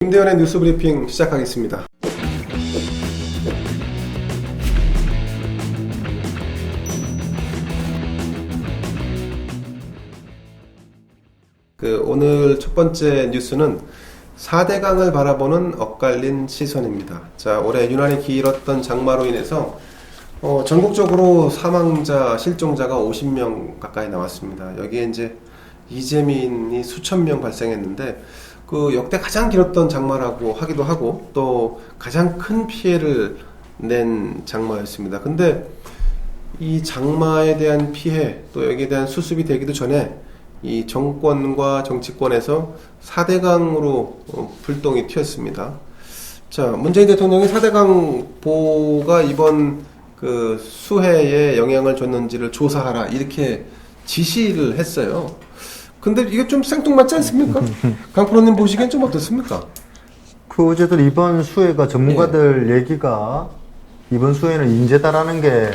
김대현의 뉴스 브리핑 시작하겠습니다. 오늘 첫 번째 뉴스는 4대강을 바라보는 엇갈린 시선입니다. 자, 올해 유난히 길었던 장마로 인해서 전국적으로 사망자, 실종자가 50명 가까이 나왔습니다. 여기에 이제 이재민이 수천 명 발생했는데 역대 가장 길었던 장마라고 하기도 하고 또 가장 큰 피해를 낸 장마였습니다. 근데 이 장마에 대한 피해 또 여기에 대한 수습이 되기도 전에 이 정권과 정치권에서 4대강으로 불똥이 튀었습니다. 자, 문재인 대통령이 4대강 보호가 이번 수해에 영향을 줬는지를 조사하라 이렇게 지시를 했어요. 근데 이게 좀 생뚱맞지 않습니까? 강프로님 보시기엔 좀 어떻습니까? 어쨌든 이번 수해가 전문가들 얘기가 이번 수해는 인재다라는 게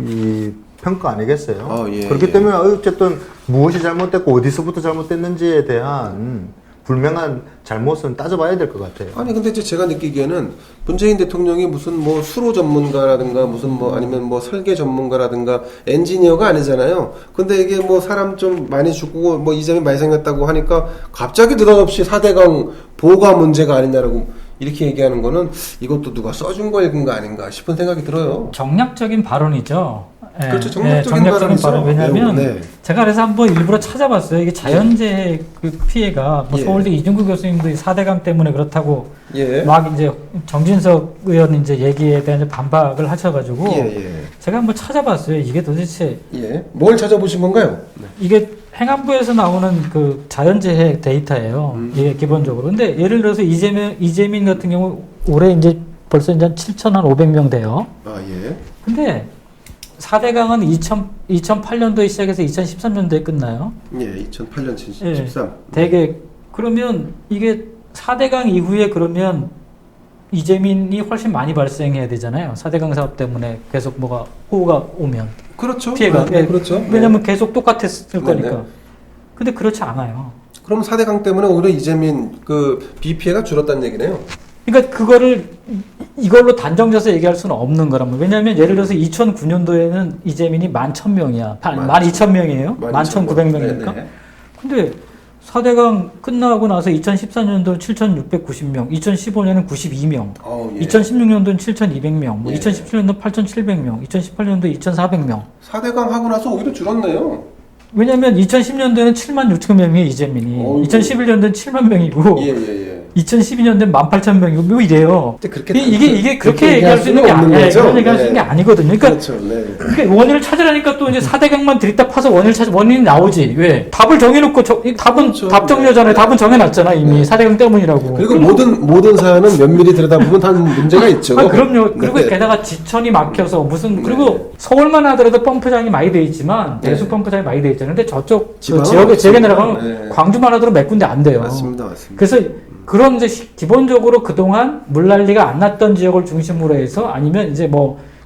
이 평가 아니겠어요? 그렇기 때문에 어쨌든 무엇이 잘못됐고 어디서부터 잘못됐는지에 대한 분명한 잘못은 따져봐야 될 것 같아요. 아니 근데 이제 제가 느끼기에는 문재인 대통령이 무슨 수로 전문가라든가 무슨 아니면 설계 전문가라든가 엔지니어가 아니잖아요. 근데 이게 사람 좀 많이 죽고 이 점이 많이 생겼다고 하니까 갑자기 느닷없이 4대강 보호가 문제가 아니냐라고 이렇게 얘기하는 거는 이것도 누가 써준 거 읽은 거 아닌가 싶은 생각이 들어요. 정략적인 발언이죠. 네, 그렇죠. 정략적인 발언. 왜냐하면 제가 그래서 한번 일부러 찾아봤어요. 이게 자연재해 피해가 서울대 이중구 교수님도 4대강 때문에 그렇다고 막 이제 정진석 의원 이제 얘기에 대한 반박을 하셔가지고 제가 한번 찾아봤어요. 이게 도대체 뭘 찾아보신 건가요? 이게 행안부에서 나오는 자연재해 데이터예요. 이게 기본적으로. 근데 예를 들어서 이재민 같은 경우 올해 이제 벌써 이제 7,500명 돼요. 근데 4대강은 2008년도에 시작해서 2013년도에 끝나요. 2008년 13. 되게 그러면 이게 4대강 이후에 그러면 이재민이 훨씬 많이 발생해야 되잖아요. 4대강 사업 때문에 계속 호우가 오면. 그렇죠. 피해가. 그렇죠. 왜냐면 계속 똑같았을 거니까. 근데 그렇지 않아요. 그럼 4대강 때문에 오히려 이재민 비 피해가 줄었다는 얘기네요. 그러니까 그거를 이걸로 단정져서 얘기할 수는 없는 거란 말이에요. 왜냐하면 예를 들어서 2009년도에는 이재민이 11,000명이야. 12,000명이에요. 11,900명이니까. 근데 4대강 끝나고 나서 2014년도는 7,690명, 2015년은 92명, 2016년도는 7,200명, 2017년도 8,700명, 2018년도 2,400명. 4대강 하고 나서 오히려 줄었네요. 왜냐면 2010년도에는 7만 6천 명이 이재민이, 2011년도는 7만 명이고, 2012년도엔 18,000명이고, 뭐 이래요. 이게 그렇게 얘기할 수 있는 게 아니에요. 그런 얘기할 수 있는 게 아니거든요. 그러니까, 그러니까 원인을 찾으라니까 또 이제 4대강만 들이다 파서 원인이 나오지. 왜? 답을 정해놓고, 답 정리하잖아요. 답은 정해놨잖아, 이미. 4대강 때문이라고. 그리고 모든 사안은 면밀히 들여다보면 다 문제가 있죠. 그럼요. 그리고 게다가 지천이 막혀서 그리고 서울만 하더라도 펌프장이 많이 돼 있지만, 대수 펌프장이 많이 돼 있잖아요. 근데 저쪽 지역에 내려가면 광주만 하더라도 몇 군데 안 돼요. 맞습니다. 그래서 그런 이제 기본적으로 그동안 물난리가 안 났던 지역을 중심으로 해서 아니면 이제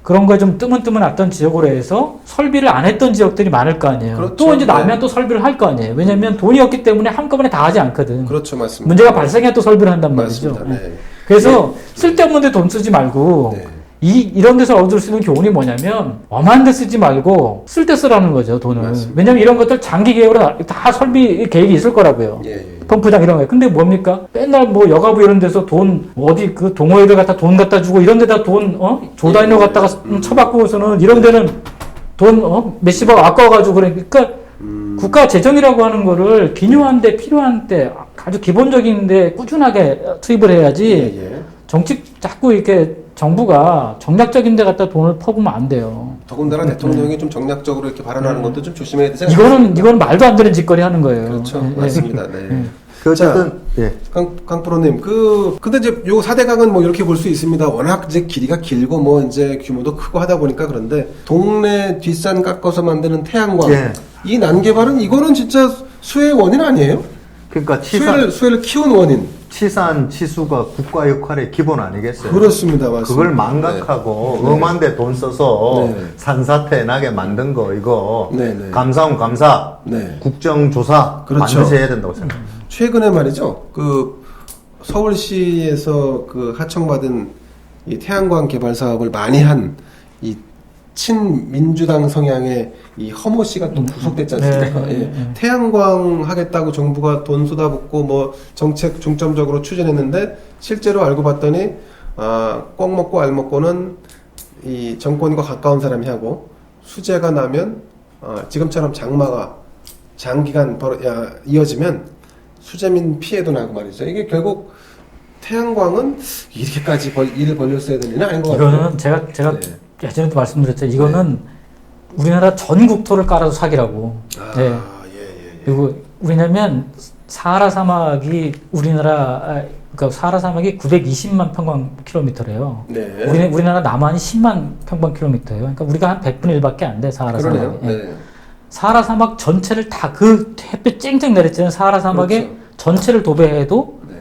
그런 거에 좀 뜨문뜨문했던 지역으로 해서 설비를 안 했던 지역들이 많을 거 아니에요. 그렇죠. 또 이제 나면 또 설비를 할 거 아니에요. 왜냐면 돈이 없기 때문에 한꺼번에 다 하지 않거든. 그렇죠. 맞습니다. 문제가 발생해야 또 설비를 한단 말이죠. 맞습니다. 그래서 쓸데없는 데 돈 쓰지 말고 이런 데서 얻을 수 있는 교훈이 뭐냐면 엄한 데 쓰지 말고 쓸 때 쓰라는 거죠, 돈을. 맞습니다. 왜냐면 이런 것들 장기 계획으로 다 설비 계획이 있을 거라고요. 펌프장 이런 거. 근데 뭡니까? 맨날 여가부 이런 데서 돈 어디 동호회들 갖다 돈 갖다 주고 이런 데다 돈 조단위로 갖다가 쳐받고서는 이런 데는 돈 몇십억 아까워가지고 그러니까 국가 재정이라고 하는 거를 기묘한 데 필요한 때 아주 기본적인 데 꾸준하게 투입을 해야지 정치 자꾸 이렇게 정부가 정략적인 데 갖다 돈을 퍼부으면 안 돼요. 더군다나 대통령이 좀 정략적으로 이렇게 발언하는 것도 좀 조심해야 되지 않습니까? 이거는 말도 안 되는 짓거리 하는 거예요. 그렇죠. 맞습니다. 어쨌든 강프로님 근데 이제 요 4대강은 이렇게 볼 수 있습니다. 워낙 이제 길이가 길고 이제 규모도 크고 하다 보니까 그런데 동네 뒷산 깎아서 만드는 태양광 이 난개발은 이거는 진짜 수해의 원인 아니에요? 그러니까 수해를 키운 원인. 치산 치수가 국가 역할의 기본 아니겠어요? 그렇습니다. 맞습니다. 그걸 망각하고 엄한데 돈 써서 산사태 나게 만든 거 이거 감사원 감사, 국정조사 그렇죠. 반드시 해야 된다고 생각합니다. 최근에 말이죠. 서울시에서 그 하청받은 이 태양광 개발 사업을 많이 한 이 친민주당 성향의 이 허모 씨가 또 구속됐지 않습니까? 네, 예. 네. 태양광 하겠다고 정부가 돈 쏟아붓고 뭐 정책 중점적으로 추진했는데 실제로 알고 봤더니 꼭 먹고 알 먹고는 이 정권과 가까운 사람이 하고 수재가 나면 지금처럼 장마가 장기간 이어지면 수재민 피해도 나고 말이죠. 이게 결국 태양광은 이렇게까지 일을 벌렸어야 되는 아닌 것 같아요. 이거는 제가 네. 예전에도 말씀드렸죠. 이거는 우리나라 전 국토를 깔아도 사기라고. 네. 예. 그리고 왜냐면 사하라 사막이 그러니까 사하라 사막이 920만 평방킬로미터래요. 네. 우리나라 남한이 10만 평방킬로미터예요. 그러니까 우리가 한 100분의 1밖에 안 돼, 사하라 그러네요. 사막이. 예. 네. 사하라 사막 전체를 다 그 햇빛 쨍쨍 내렸잖아요. 사하라 사막의 그렇죠. 전체를 도배해도 네.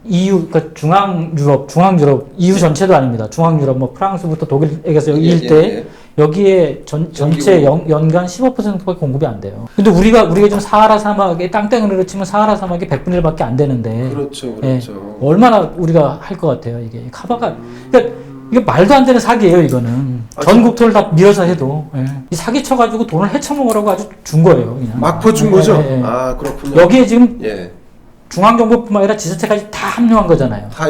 EU, 그러니까 중앙 유럽, EU 전체도 아닙니다. 중앙 유럽, 뭐 프랑스부터 독일에게서 여기 일대 여기에 전체 연간 15%밖에 공급이 안 돼요. 근데 우리가 지금 사하라 사막에 땅덩어리로 치면 사하라 사막이 100분의 1밖에 안 되는데. 그렇죠. 예, 얼마나 우리가 할 것 같아요, 이게. 카바가. 그러니까 이게 말도 안 되는 사기예요, 이거는. 전 국토를 다 밀어서 해도. 예. 이 사기 쳐가지고 돈을 헤쳐먹으라고 아주 준 거예요, 그냥. 막 퍼준 거죠? 예, 예. 그렇군요. 여기에 지금 예. 중앙정부뿐만 아니라 지자체까지 다 합류한 거잖아요. 다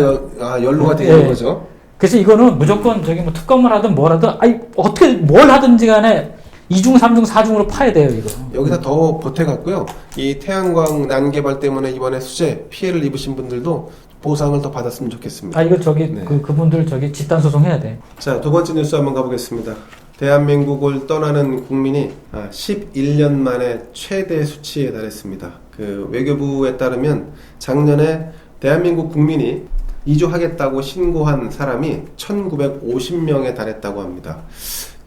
연루가 되어 있는 거죠. 그래서 이거는 무조건 뭐 특검을 하든 뭘 하든, 어떻게 뭘 하든지 간에 2중, 3중, 4중으로 파야 돼요, 이거. 여기서 더 보태갖고요. 이 태양광 난개발 때문에 이번에 수재 피해를 입으신 분들도 보상을 더 받았으면 좋겠습니다. 이거 네. 그분들 집단 소송해야 돼. 자, 두 번째 뉴스 한번 가보겠습니다. 대한민국을 떠나는 국민이 11년 만에 최대 수치에 달했습니다. 그 외교부에 따르면 작년에 대한민국 국민이 이주하겠다고 신고한 사람이 1950명에 달했다고 합니다.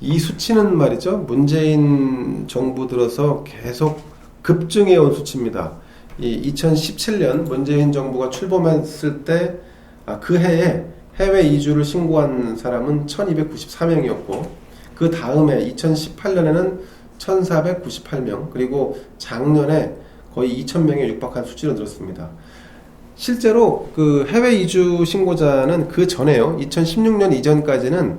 이 수치는 말이죠, 문재인 정부 들어서 계속 급증해 온 수치입니다. 이 2017년 문재인 정부가 출범했을 때 그 해에 해외 이주를 신고한 사람은 1294명이었고 그 다음에 2018년에는 1498명, 그리고 작년에 거의 2000명에 육박한 수치로 늘었습니다. 실제로 그 해외 이주 신고자는 그 전에요. 2016년 이전까지는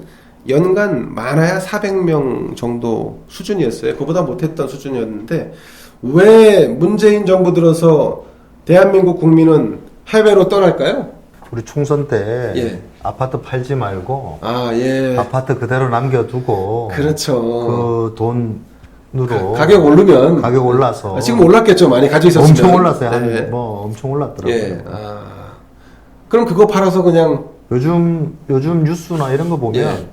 연간 많아야 400명 정도 수준이었어요. 그보다 못했던 수준이었는데 왜 문재인 정부 들어서 대한민국 국민은 해외로 떠날까요? 우리 총선 때 예. 아파트 팔지 말고 예. 아파트 그대로 남겨두고 그렇죠. 그 돈으로 가격 오르면 가격 올라서 지금 올랐겠죠. 많이 가지고 있었으면 엄청 올랐어요. 네. 엄청 올랐더라고요. 예. 그럼 그거 팔아서 그냥 요즘 뉴스나 이런 거 보면 예.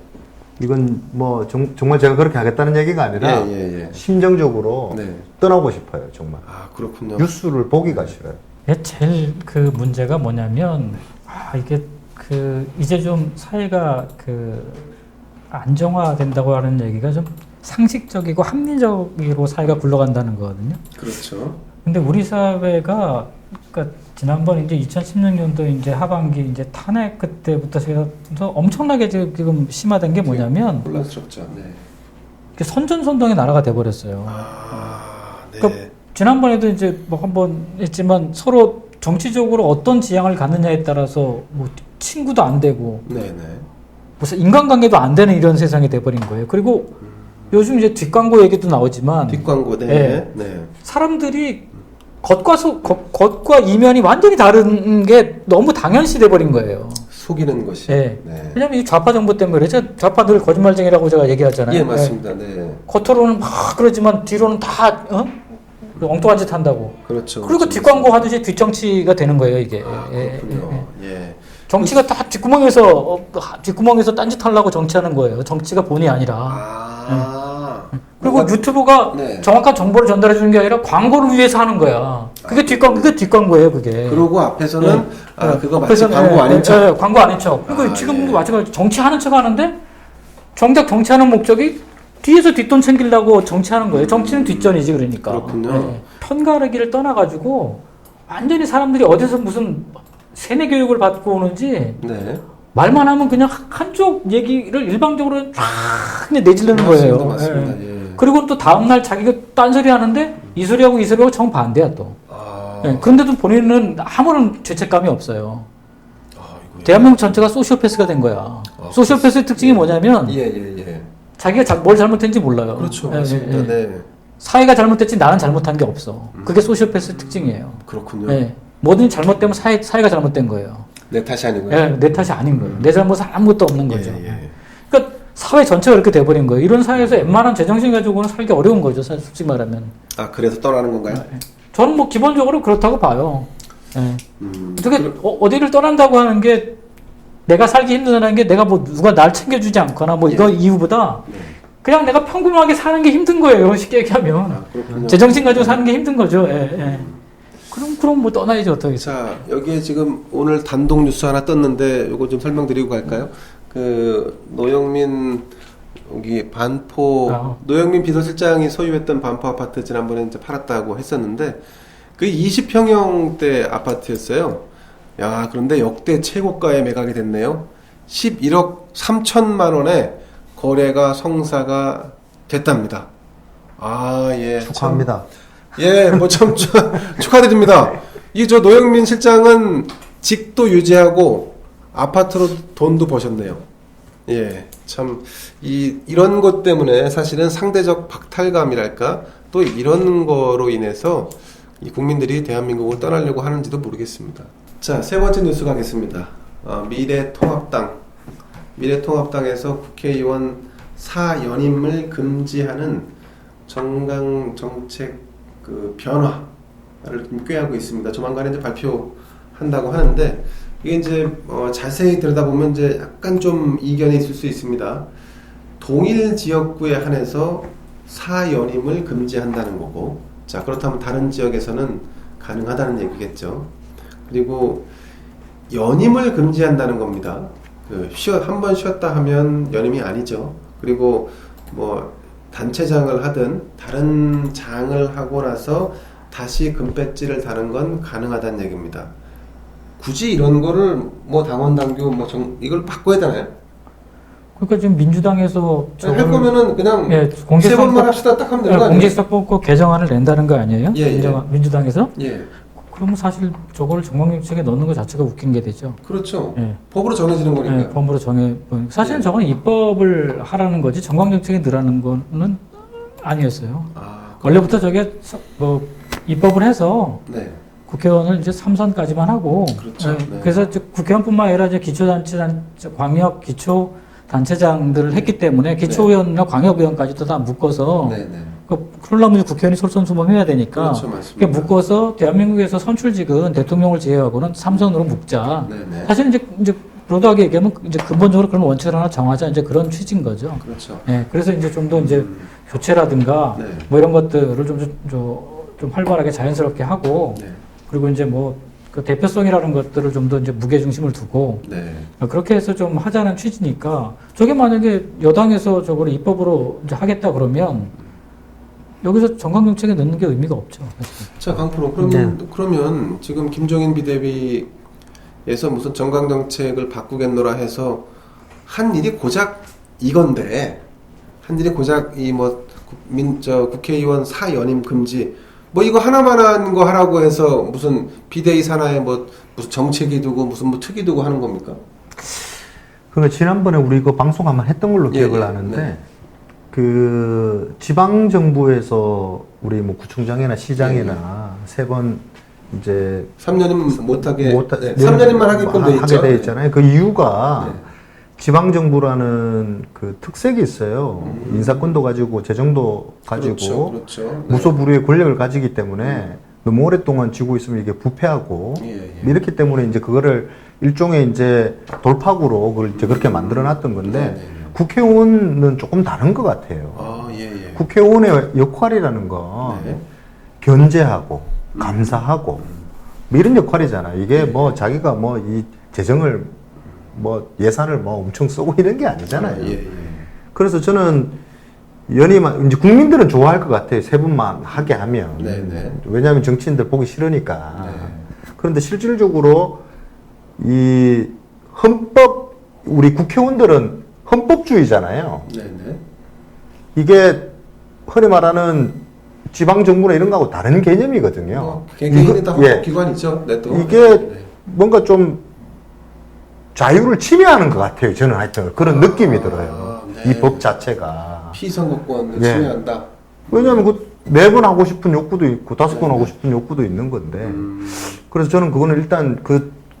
이건 뭐 정말 제가 그렇게 하겠다는 얘기가 아니라 예. 심정적으로 네. 떠나고 싶어요. 정말 그렇군요. 뉴스를 보기가 싫어요. 제일 그 문제가 뭐냐면 이게 이제 좀 사회가 안정화된다고 하는 얘기가 좀 상식적이고 합리적으로 사회가 굴러간다는 거거든요. 그렇죠. 근데 우리 사회가 그러니까 지난번 이제 2016년도 이제 하반기 이제 탄핵 그때부터 해서 엄청나게 지금 심화된 게 뭐냐면 혼란스럽죠. 네. 선전선동의 나라가 돼버렸어요. 네. 그러니까 지난번에도 이제 뭐 한번 했지만 서로 정치적으로 어떤 지향을 갖느냐에 따라서 뭐 친구도 안 되고 네네. 무슨 인간관계도 안 되는 이런 세상이 돼버린 거예요. 그리고 요즘 이제 뒷광고 얘기도 나오지만 뒷광고 네. 네. 사람들이 겉과 이면이 완전히 다른 게 너무 당연시 돼버린 거예요. 속이는 것이. 네. 네. 왜냐면 이 좌파 정부 때문에 그래. 좌파 늘 거짓말쟁이라고 제가 얘기하잖아요. 예, 맞습니다. 네. 겉으로는 막 그러지만 뒤로는 다 엉뚱한 짓 한다고. 그렇죠. 그리고 그렇죠. 뒷광고 하듯이 뒷정치가 되는 거예요, 이게. 그렇군요. 예. 정치가 다 뒷구멍에서 딴짓 하려고 정치하는 거예요. 정치가 본이 아니라. 그리고 유튜브가 네. 정확한 정보를 전달해 주는 게 아니라 광고를 위해서 하는 거야. 그게 뒷광고예요, 그게. 그러고 앞에서는 그거 마치 앞에서는, 광고 아닌 척. 광고 아닌 척. 그리고 지금도 예. 마찬가지로 정치하는 척 하는데 정작 정치하는 목적이 뒤에서 뒷돈 챙기려고 정치하는 거예요. 정치는 뒷전이지, 그러니까. 그렇군요. 편가르기를 떠나가지고 완전히 사람들이 어디서 무슨 세뇌 교육을 받고 오는지 네. 말만 하면 그냥 한쪽 얘기를 일방적으로 쫙 그냥 내지르는 거예요. 맞습니다. 예. 예. 그리고 또 다음날 자기가 딴소리 하는데 이 소리하고 정반대야 또. 아. 예. 그런데도 본인은 아무런 죄책감이 없어요. 대한민국 전체가 소시오패스가 된 거야. 소시오패스의 특징이 뭐냐면 자기가 뭘 잘못했는지 몰라요. 그렇죠. 맞습니다. 네. 사회가 잘못됐지 나는 잘못한 게 없어. 그게 소시오패스의 특징이에요. 그렇군요. 네. 뭐든지 잘못되면 사회가 잘못된 거예요. 내 탓이 아닌 거예요. 네, 내 탓이 아닌 거예요. 내 잘못은 아무것도 없는 거죠. 그러니까 사회 전체가 그렇게 돼버린 거예요. 이런 사회에서 웬만한 제정신 가지고는 살기 어려운 거죠. 솔직히 말하면. 아, 그래서 떠나는 건가요? 저는 뭐 기본적으로 그렇다고 봐요. 네. 어떻게 어디를 떠난다고 하는 게 내가 살기 힘들다는 게 내가 뭐 누가 날 챙겨주지 않거나 뭐 이거 이유보다 그냥 내가 평범하게 사는 게 힘든 거예요. 쉽게 얘기하면. 제정신 가지고 사는 게 힘든 거죠. 그럼 뭐 떠나야지 어떻게. 자, 여기에 지금 오늘 단독 뉴스 하나 떴는데 요거 좀 설명드리고 갈까요? 그 노영민 여기 반포 노영민 비서실장이 소유했던 반포 아파트 지난번에 이제 팔았다고 했었는데 그 20평형대 아파트였어요. 야, 그런데 역대 최고가에 매각이 됐네요. 11억 3천만 원에 거래가 성사가 됐답니다. 아, 예. 축하합니다. 예, 뭐 참 축하드립니다. 이 저 노영민 실장은 직도 유지하고 아파트로 돈도 버셨네요. 예, 참 이런 것 때문에 사실은 상대적 박탈감이랄까 또 이런 거로 인해서 이 국민들이 대한민국을 떠나려고 하는지도 모르겠습니다. 자, 세 번째 뉴스 가겠습니다. 미래통합당에서 국회의원 사연임을 금지하는 정강 정책 그 변화를 좀 꾀하고 있습니다. 조만간에 이제 발표한다고 하는데 이게 이제 자세히 들여다보면 이제 약간 좀 이견이 있을 수 있습니다. 동일 지역구에 한해서 사연임을 금지한다는 거고, 자 그렇다면 다른 지역에서는 가능하다는 얘기겠죠. 그리고 연임을 금지한다는 겁니다. 한 번 쉬었다 하면 연임이 아니죠. 그리고 뭐 단체장을 하든 다른 장을 하고 나서 다시 금배지를 다는 건 가능하다는 얘기입니다. 굳이 이런 거를 뭐 당원 당규 이걸 바꿔야 되나요? 그러니까 지금 민주당에서 할 거면은 그냥 세 번만 합시다 딱 하면 되는 거 아니에요? 공직선거법 개정안을 낸다는 거 아니에요? 예. 민주당에서? 예. 그러면 사실 저걸 정강정책에 넣는 것 자체가 웃긴 게 되죠. 그렇죠. 예. 법으로 정해지는 거니까. 예, 법으로 사실은 저건 입법을 하라는 거지 정강정책에 넣으라는 거는 아니었어요. 원래부터 저게 뭐 입법을 해서 국회의원을 이제 3선까지만 하고, 그렇죠. 그래서 국회의원뿐만 아니라 이제 광역 기초단체장들을 했기 때문에 기초의원이나 광역의원까지도 다 묶어서 그러려면 국회의원이 솔선수범해야 되니까 그렇죠, 묶어서 대한민국에서 선출직은 대통령을 제외하고는 3선으로 묶자. 사실 이제 브로드하게 얘기하면 이제 근본적으로 그런 원칙을 하나 정하자 이제 그런 취지인 거죠. 그렇죠. 네, 그래서 이제 좀 더 이제 교체라든가 뭐 이런 것들을 좀 활발하게 자연스럽게 하고 그리고 이제 뭐 그 대표성이라는 것들을 좀 더 이제 무게 중심을 두고 그렇게 해서 좀 하자는 취지니까 저게 만약에 여당에서 저걸 입법으로 이제 하겠다 그러면 여기서 정강정책에 넣는 게 의미가 없죠. 사실. 자, 강프로 그러면 지금 김종인 비대위에서 무슨 정강정책을 바꾸겠노라 해서 한 일이 고작 이건데 한 일이 고작 이 뭐 국회의원 사연임 금지 뭐 이거 하나만한 거 하라고 해서 무슨 비대위 산하에 뭐 무슨 정책이 두고 무슨 뭐 특이 두고 하는 겁니까? 그러니까 지난번에 우리 이거 방송 한번 했던 걸로 기억을 하는데 그 지방 정부에서 우리 뭐 구청장이나 시장이나 세 번 이제 3년은 못하게 3년만 하게끔 돼 있잖아요. 그 이유가 지방 정부라는 그 특색이 있어요. 인사권도 가지고 재정도 가지고 그렇죠. 무소불위의 권력을 가지기 때문에 너무 오랫동안 쥐고 있으면 이게 부패하고 이렇기 때문에 이제 그거를 일종의 이제 돌파구로 그걸 이제 그렇게 만들어놨던 건데 국회의원은 조금 다른 것 같아요. 국회의원의 역할이라는 건 견제하고 감사하고 뭐 이런 역할이잖아요. 이게 뭐 자기가 뭐 이 재정을 뭐 예산을 뭐 엄청 쓰고 이런 게 아니잖아요. 그래서 저는 연임만 이제 국민들은 좋아할 것 같아요. 세 분만 하게 하면. 왜냐하면 정치인들 보기 싫으니까. 그런데 실질적으로 이 헌법 우리 국회의원들은 헌법주의잖아요. 이게 흔히 말하는 지방 정부나 이런 거하고 다른 개념이거든요. 개개인이 다 헌법기관이죠. 이게 뭔가 좀 자유를 침해하는 것 같아요. 저는 하여튼 그런 느낌이 들어요. 네. 이 법 자체가. 피선거권을 예. 침해한다. 왜냐하면 그 4번 하고 싶은 욕구도 있고 5번 하고 싶은 욕구도 있는 건데. 그래서 저는 그거는 일단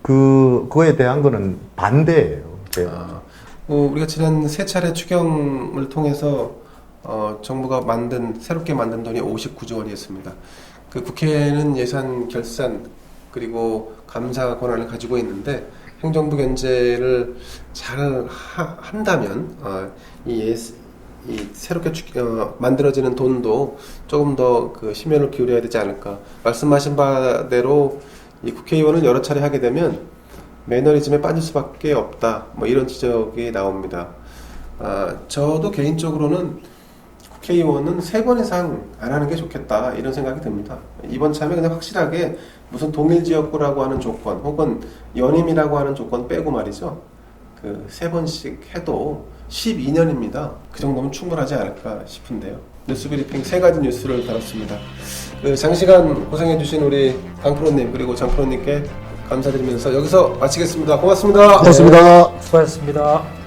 그거에 대한 거는 반대예요. 우리가 지난 3차례 추경을 통해서 정부가 새롭게 만든 돈이 59조 원이었습니다. 그 국회는 예산 결산 그리고 감사 권한을 가지고 있는데 행정부 견제를 잘 한다면 이 새롭게 만들어지는 돈도 조금 더 그 심혈을 기울여야 되지 않을까. 말씀하신 바대로 이 국회의원을 여러 차례 하게 되면 매너리즘에 빠질 수밖에 없다. 뭐 이런 지적이 나옵니다. 저도 개인적으로는 국회의원은 3번 이상 안 하는 게 좋겠다 이런 생각이 듭니다. 이번 참에 그냥 확실하게 무슨 동일지역구라고 하는 조건 혹은 연임이라고 하는 조건 빼고 말이죠. 그 3번씩 해도 12년입니다. 그 정도면 충분하지 않을까 싶은데요. 뉴스브리핑 3가지 뉴스를 다뤘습니다. 장시간 고생해주신 우리 강프로님 그리고 장프로님께 감사드리면서 여기서 마치겠습니다. 고맙습니다. 고맙습니다. 수고하셨습니다.